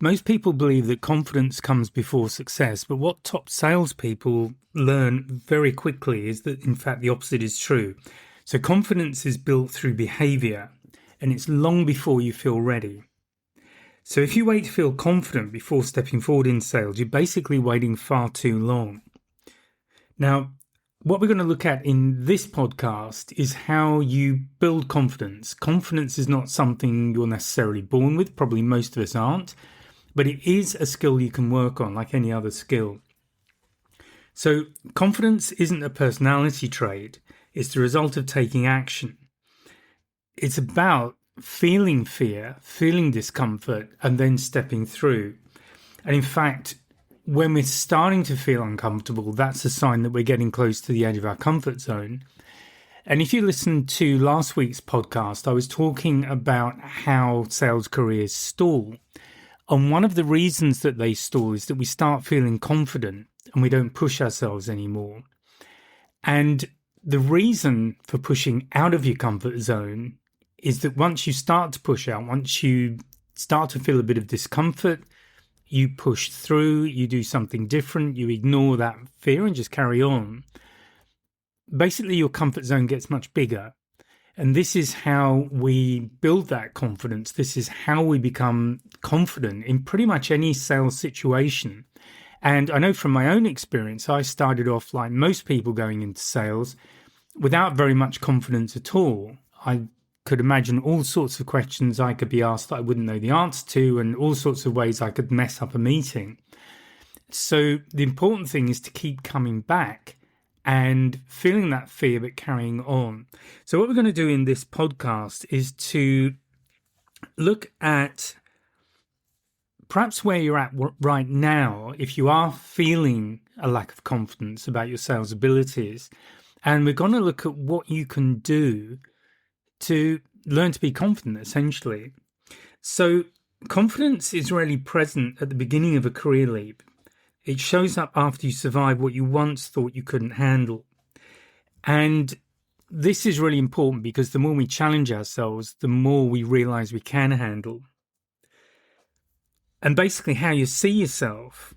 Most people believe that confidence comes before success, but what top salespeople learn very quickly is that, in fact, the opposite is true. So confidence is built through behavior, and it's long before you feel ready. So if you wait to feel confident before stepping forward in sales, you're basically waiting far too long. Now, what we're going to look at in this podcast is how you build confidence. Confidence is not something you're necessarily born with. Probably most of us aren't. But it is a skill you can work on like any other skill. So confidence isn't a personality trait. It's the result of taking action. It's about feeling fear, feeling discomfort, and then stepping through. And in fact, when we're starting to feel uncomfortable, that's a sign that we're getting close to the edge of our comfort zone. And if you listened to last week's podcast, I was talking about how sales careers stall. And one of the reasons that they stall is that we start feeling confident and we don't push ourselves anymore. And the reason for pushing out of your comfort zone is that once you start to push out, once you start to feel a bit of discomfort, you push through, you do something different, you ignore that fear and just carry on. Basically, your comfort zone gets much bigger. And this is how we build that confidence. This is how we become confident in pretty much any sales situation. And I know from my own experience, I started off like most people going into sales without very much confidence at all. I could imagine all sorts of questions I could be asked that I wouldn't know the answer to, and all sorts of ways I could mess up a meeting. So the important thing is to keep coming back and feeling that fear, but carrying on. So what we're going to do in this podcast is to look at perhaps where you're at right now, if you are feeling a lack of confidence about your sales abilities. And we're going to look at what you can do to learn to be confident, essentially. So confidence is really present at the beginning of a career leap. It shows up after you survive what you once thought you couldn't handle. And this is really important because the more we challenge ourselves, the more we realize we can handle. And basically how you see yourself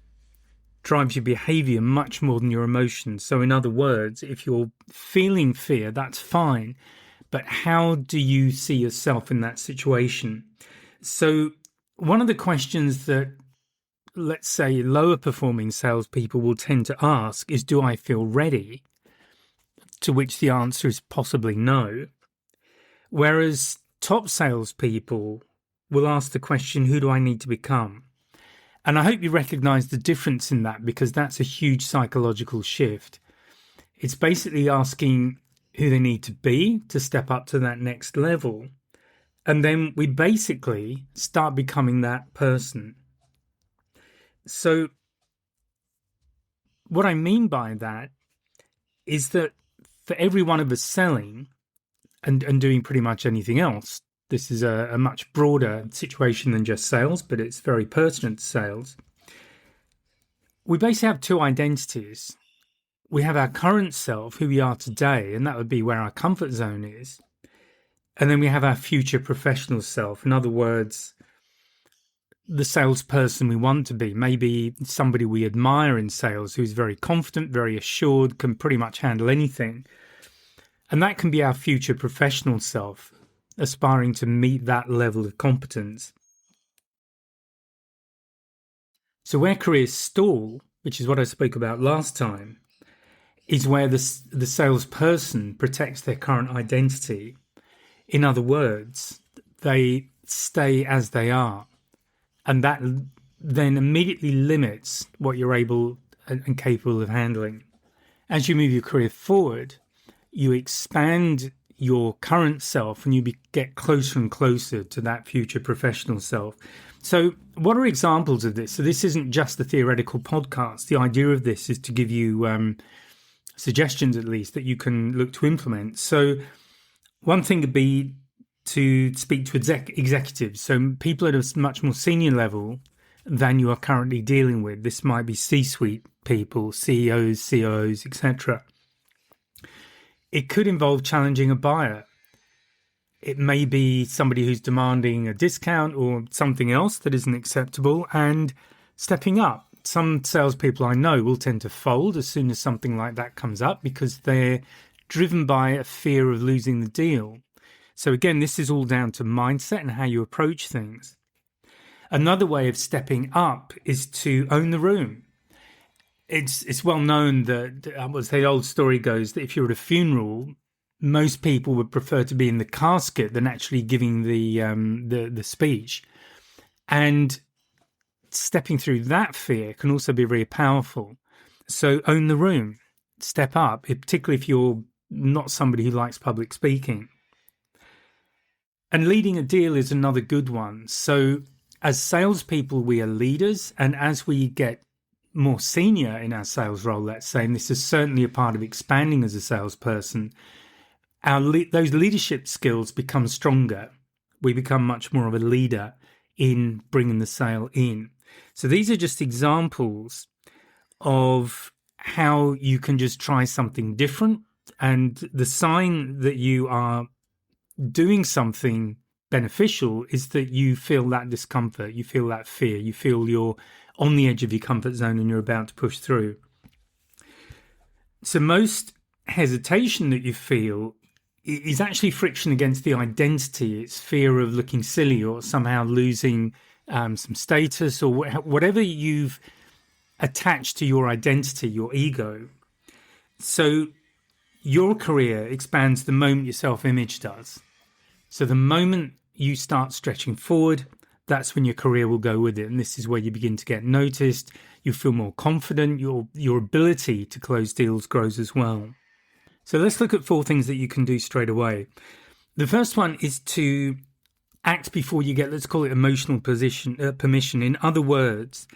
drives your behavior much more than your emotions. So in other words, if you're feeling fear, that's fine. But how do you see yourself in that situation? So one of the questions that, let's say, lower performing salespeople will tend to ask is, do I feel ready? To which the answer is possibly no. Whereas top salespeople will ask the question, who do I need to become? And I hope you recognize the difference in that, because that's a huge psychological shift. It's basically asking who they need to be to step up to that next level. And then we basically start becoming that person. So what I mean by that is that for every one of us selling and doing pretty much anything else, this is a much broader situation than just sales, but it's very pertinent to sales. We basically have two identities. We have our current self, who we are today, and that would be where our comfort zone is. And then we have our future professional self. In other words, the salesperson we want to be, maybe somebody we admire in sales who's very confident, very assured, can pretty much handle anything. And that can be our future professional self, aspiring to meet that level of competence. So where careers stall, which is what I spoke about last time, is where the salesperson protects their current identity. In other words, they stay as they are. And that then immediately limits what you're able and capable of handling. As you move your career forward, you expand your current self and you get closer and closer to that future professional self. So what are examples of this? So this isn't just a theoretical podcast. The idea of this is to give you suggestions, at least, that you can look to implement. So one thing would be to speak to executives, so people at a much more senior level than you are currently dealing with. This might be C-suite people, CEOs, COOs, etc. It could involve challenging a buyer. It may be somebody who's demanding a discount or something else that isn't acceptable, and stepping up. Some salespeople I know will tend to fold as soon as something like that comes up because they're driven by a fear of losing the deal. So again, this is all down to mindset and how you approach things. Another way of stepping up is to own the room. It's well known that, as the old story goes, that if you're at a funeral, most people would prefer to be in the casket than actually giving the speech. And stepping through that fear can also be very powerful. So own the room, step up, particularly if you're not somebody who likes public speaking. And leading a deal is another good one. So as salespeople, we are leaders, and as we get more senior in our sales role, let's say, and this is certainly a part of expanding as a salesperson, those leadership skills become stronger. We become much more of a leader in bringing the sale in. So these are just examples of how you can just try something different. And the sign that you are doing something beneficial is that you feel that discomfort, you feel that fear, you feel you're on the edge of your comfort zone and you're about to push through. So most hesitation that you feel is actually friction against the identity. It's fear of looking silly or somehow losing some status or whatever you've attached to your identity, your ego. So your career expands the moment your self-image does. So the moment you start stretching forward, that's when your career will go with it. And this is where you begin to get noticed. You feel more confident. Your ability to close deals grows as well. So let's look at 4 things that you can do straight away. The first one is to act before you get, let's call it emotional permission. In other words,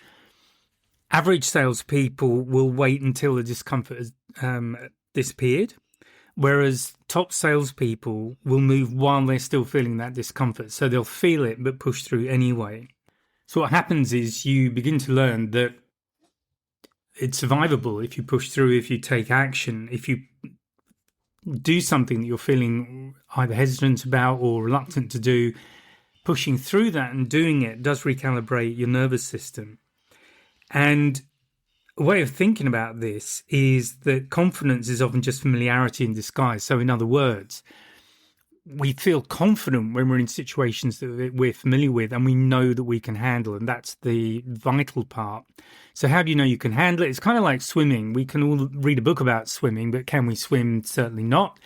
average salespeople will wait until the discomfort has disappeared, whereas top salespeople will move while they're still feeling that discomfort. So they'll feel it but push through anyway. So what happens is you begin to learn that it's survivable if you push through, if you take action, if you do something that you're feeling either hesitant about or reluctant to do. Pushing through that and doing it does recalibrate your nervous system. And a way of thinking about this is that confidence is often just familiarity in disguise. So in other words, we feel confident when we're in situations that we're familiar with and we know that we can handle, and that's the vital part. So how do you know you can handle it? It's kind of like swimming. We can all read a book about swimming, but can we swim? Certainly not.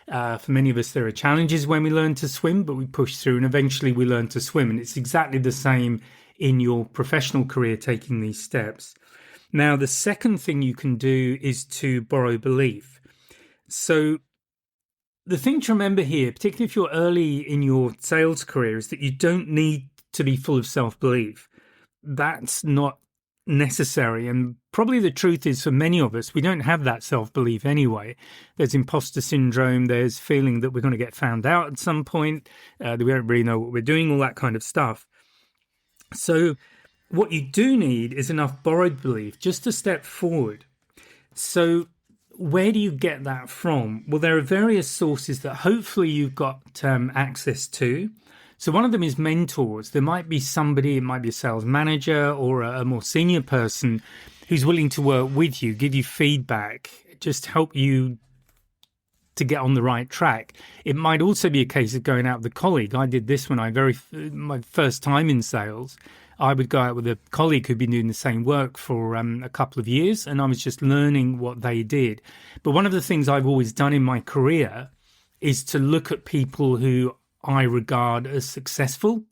For many of us, there are challenges when we learn to swim, but we push through and eventually we learn to swim. And it's exactly the same in your professional career, taking these steps. Now, the second thing you can do is to borrow belief. So the thing to remember here, particularly if you're early in your sales career, is that you don't need to be full of self-belief. That's not necessary. And probably the truth is for many of us, we don't have that self-belief anyway. There's imposter syndrome. There's feeling that we're going to get found out at some point, that we don't really know what we're doing, all that kind of stuff. So what you do need is enough borrowed belief just to step forward. So where do you get that from? Well, there are various sources that hopefully you've got access to. So one of them is mentors. There might be somebody, it might be a sales manager or a more senior person who's willing to work with you, give you feedback, just help you to get on the right track. It might also be a case of going out with a colleague. I did this when my first time in sales. I would go out with a colleague who'd been doing the same work for a couple of years, and I was just learning what they did. But one of the things I've always done in my career is to look at people who I regard as successful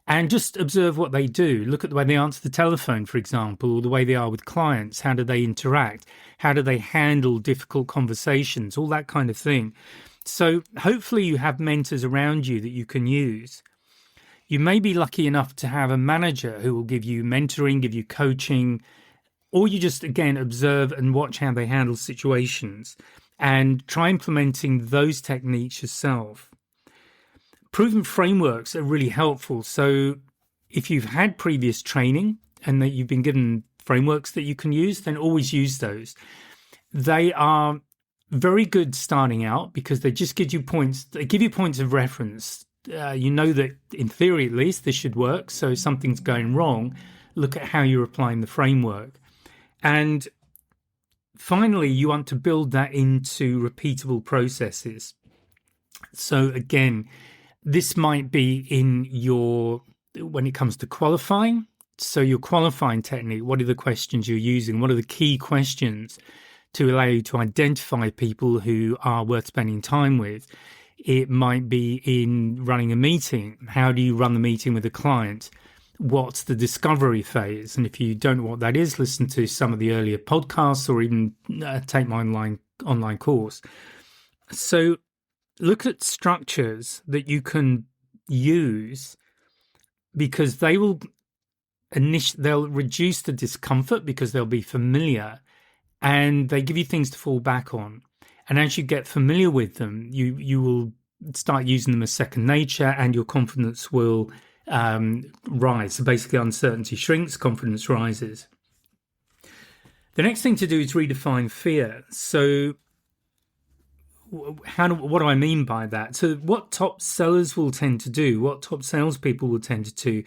and just observe what they do. Look at the way they answer the telephone, for example, or the way they are with clients. How do they interact? How do they handle difficult conversations? All that kind of thing. So hopefully you have mentors around you that you can use. You may be lucky enough to have a manager who will give you mentoring, give you coaching, or you just, again, observe and watch how they handle situations and try implementing those techniques yourself. Proven frameworks are really helpful. So if you've had previous training and that you've been given frameworks that you can use, then always use those. They are very good starting out because they just give you points. They give you points of reference. You know that in theory, at least, this should work. So if something's going wrong, look at how you're applying the framework. And finally, you want to build that into repeatable processes. So again, this might be when it comes to qualifying. So your qualifying technique, what are the questions you're using? What are the key questions to allow you to identify people who are worth spending time with? It might be in running a meeting. How do you run the meeting with a client? What's the discovery phase? And if you don't know what that is, listen to some of the earlier podcasts or even take my online course. So look at structures that you can use because they'll reduce the discomfort because they'll be familiar and they give you things to fall back on. And as you get familiar with them, you will start using them as second nature and your confidence will rise. So basically uncertainty shrinks, confidence rises. The next thing to do is redefine fear. So what do I mean by that? So what top sellers will tend to do, what top salespeople will tend to do,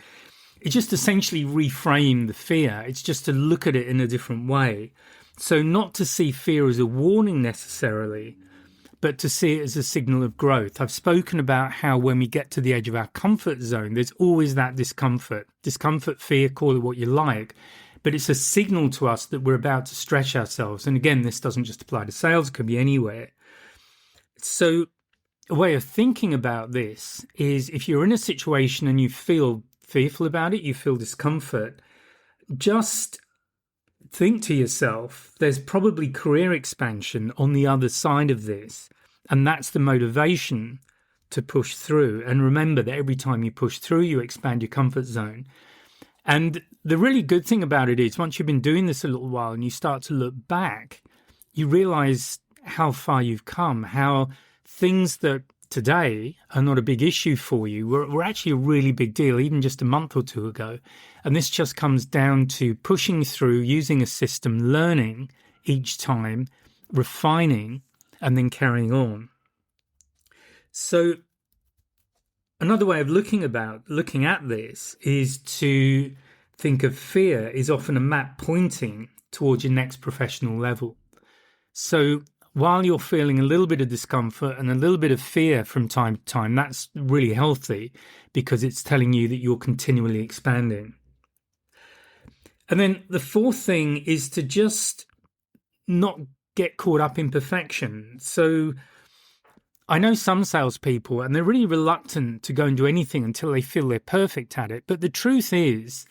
is just essentially reframe the fear. It's just to look at it in a different way. So not to see fear as a warning necessarily, but to see it as a signal of growth. I've spoken about how when we get to the edge of our comfort zone, there's always that discomfort, fear, call it what you like, but it's a signal to us that we're about to stretch ourselves. And again, this doesn't just apply to sales, it could be anywhere. So a way of thinking about this is if you're in a situation and you feel fearful about it, you feel discomfort, just think to yourself, there's probably career expansion on the other side of this. And that's the motivation to push through. And remember that every time you push through, you expand your comfort zone. And the really good thing about it is once you've been doing this a little while and you start to look back, you realize how far you've come, how things that today are not a big issue for you were actually a really big deal even just a month or two ago. And this just comes down to pushing through, using a system, learning each time, refining, and then carrying on. So another way of looking at this is to think of fear is often a map pointing towards your next professional level. So while you're feeling a little bit of discomfort and a little bit of fear from time to time, that's really healthy because it's telling you that you're continually expanding. And then the fourth thing is to just not get caught up in perfection. So I know some salespeople, and they're really reluctant to go and do anything until they feel they're perfect at it. But the truth is,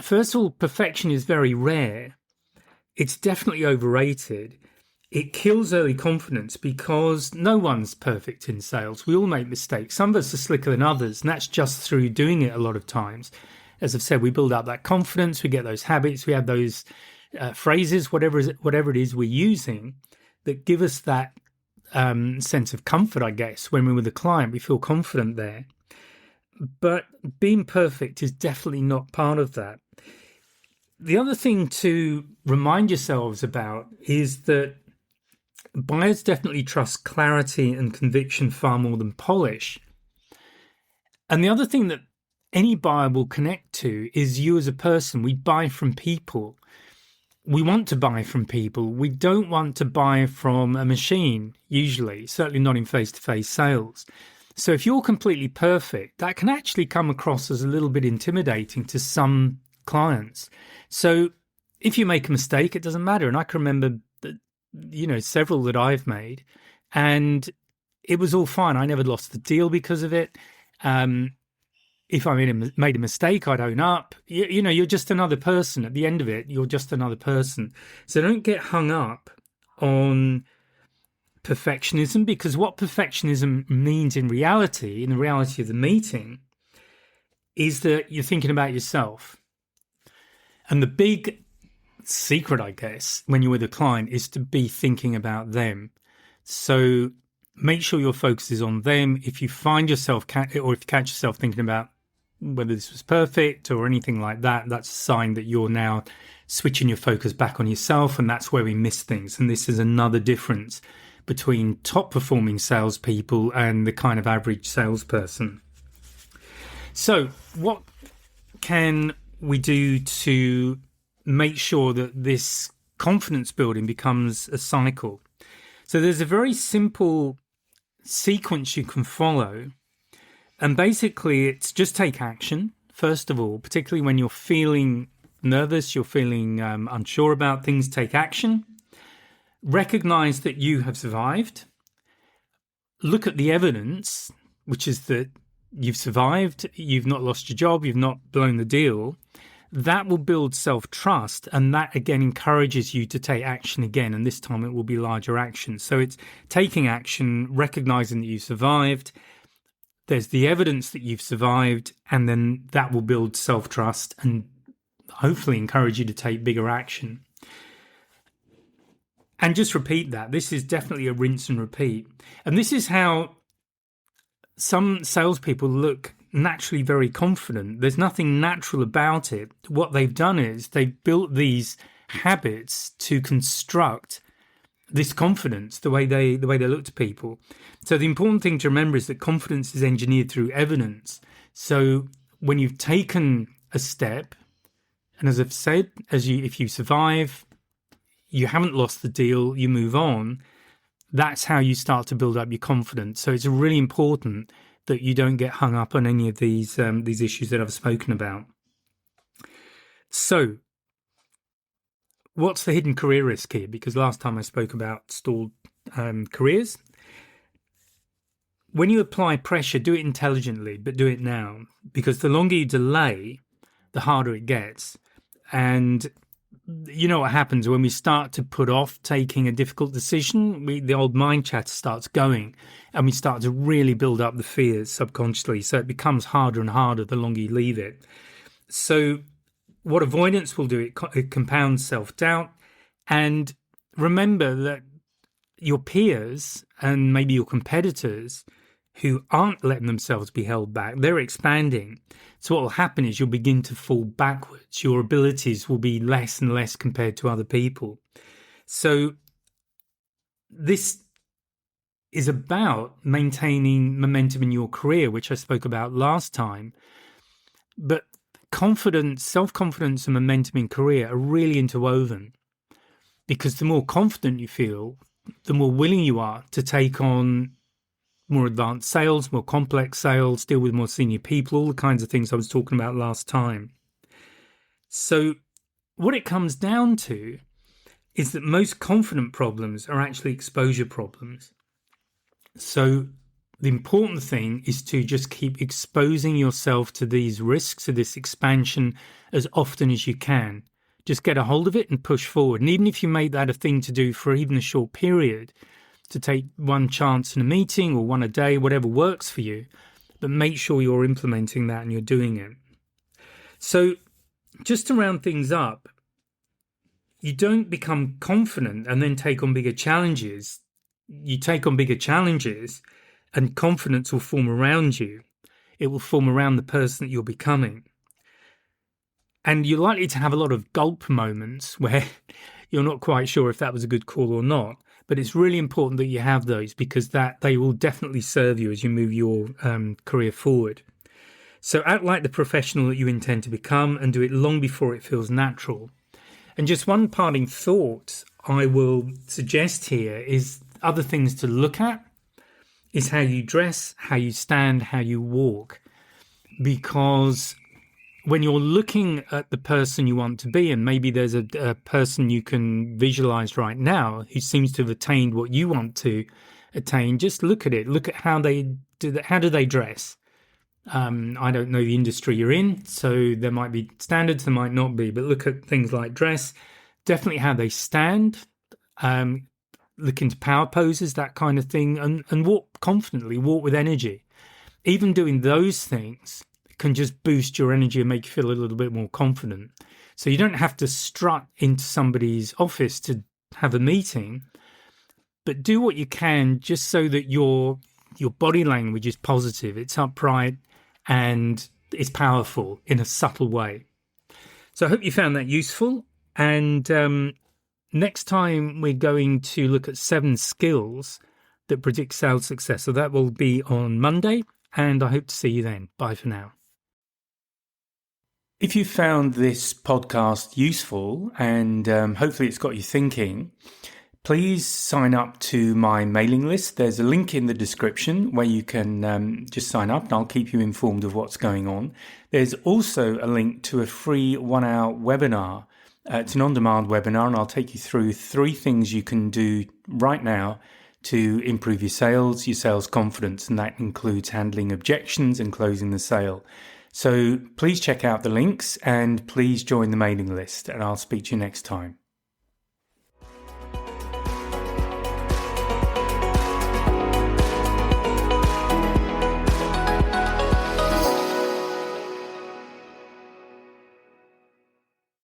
first of all, perfection is very rare. It's definitely overrated. It kills early confidence because no one's perfect in sales. We all make mistakes. Some of us are slicker than others, and that's just through doing it a lot of times. As I've said, we build up that confidence, we get those habits, we have those phrases, whatever it is we're using that give us that sense of comfort, I guess. When we're with a client, we feel confident there. But being perfect is definitely not part of that. The other thing to remind yourselves about is that buyers definitely trust clarity and conviction far more than polish. And the other thing that any buyer will connect to is you as a person. We buy from people. We want to buy from people. We don't want to buy from a machine, usually, certainly not in face-to-face sales. So if you're completely perfect, that can actually come across as a little bit intimidating to some clients. So if you make a mistake, it doesn't matter. And I can remember several that I've made, and it was all fine. I never lost the deal because of it. If I made a mistake, I'd own up. You're just another person. At the end of it, you're just another person. So don't get hung up on perfectionism, because what perfectionism means in the reality of the meeting, is that you're thinking about yourself. And the big secret, I guess, when you're with a client is to be thinking about them. So make sure your focus is on them. If you find yourself, or if you catch yourself thinking about whether this was perfect or anything like that, that's a sign that you're now switching your focus back on yourself, and that's where we miss things. And this is another difference between top performing salespeople and the kind of average salesperson. So, what can we do to make sure that this confidence building becomes a cycle? So, there's a very simple sequence you can follow. And basically, it's just take action, first of all, particularly when you're feeling nervous, you're feeling unsure about things, take action. Recognize that you have survived. Look at the evidence, which is that you've survived, you've not lost your job, you've not blown the deal. That will build self-trust, and that again encourages you to take action again, and this time it will be larger action. So it's taking action, recognizing that you survived. There's the evidence that you've survived, and then that will build self-trust and hopefully encourage you to take bigger action. And just repeat that. This is definitely a rinse and repeat. And this is how some salespeople look naturally very confident. There's nothing natural about it. What they've done is they've built these habits to construct this confidence, the way they look to people. So the important thing to remember is that confidence is engineered through evidence. So when you've taken a step, and as I've said, if you survive, you haven't lost the deal, you move on, that's how you start to build up your confidence. So it's really important that you don't get hung up on any of these issues that I've spoken about. So what's the hidden career risk here? Because last time I spoke about stalled careers. When you apply pressure, do it intelligently, but do it now. Because the longer you delay, the harder it gets. And you know what happens when we start to put off taking a difficult decision? The old mind chatter starts going, and we start to really build up the fears subconsciously. So it becomes harder and harder the longer you leave it. So what avoidance will do, it compounds self-doubt. And remember that your peers and maybe your competitors who aren't letting themselves be held back, they're expanding. So what will happen is you'll begin to fall backwards. Your abilities will be less and less compared to other people. So this is about maintaining momentum in your career, which I spoke about last time. But confidence, self-confidence and momentum in career are really interwoven, because the more confident you feel, the more willing you are to take on more advanced sales, more complex sales, deal with more senior people, all the kinds of things I was talking about last time. So what it comes down to is that most confident problems are actually exposure problems. So the important thing is to just keep exposing yourself to these risks, to this expansion, as often as you can. Just get a hold of it and push forward. And even if you make that a thing to do for even a short period, to take one chance in a meeting or one a day, whatever works for you, but make sure you're implementing that and you're doing it. So just to round things up, you don't become confident and then take on bigger challenges. You take on bigger challenges and confidence will form around you. It will form around the person that you're becoming. And you're likely to have a lot of gulp moments where you're not quite sure if that was a good call or not. But it's really important that you have those, because that they will definitely serve you as you move your career forward. So act like the professional that you intend to become and do it long before it feels natural. And just one parting thought I will suggest here is other things to look at is how you dress, how you stand, how you walk. Because when you're looking at the person you want to be, and maybe there's a person you can visualize right now who seems to have attained what you want to attain, just look at it. Look at how they do that. How do they dress? I don't know the industry you're in, so there might be standards, there might not be, but look at things like dress, definitely how they stand, look into power poses, that kind of thing, and walk confidently, walk with energy. Even doing those things can just boost your energy and make you feel a little bit more confident. So you don't have to strut into somebody's office to have a meeting, but do what you can just so that your body language is positive, it's upright, and it's powerful in a subtle way. So I hope you found that useful. And Next time, we're going to look at 7 skills that predict sales success. So that will be on Monday, and I hope to see you then. Bye for now. If you found this podcast useful and hopefully it's got you thinking, please sign up to my mailing list. There's a link in the description where you can just sign up and I'll keep you informed of what's going on. There's also a link to a free 1-hour webinar. It's an on-demand webinar and I'll take you through 3 things you can do right now to improve your sales confidence, and that includes handling objections and closing the sale. So please check out the links and please join the mailing list, and I'll speak to you next time.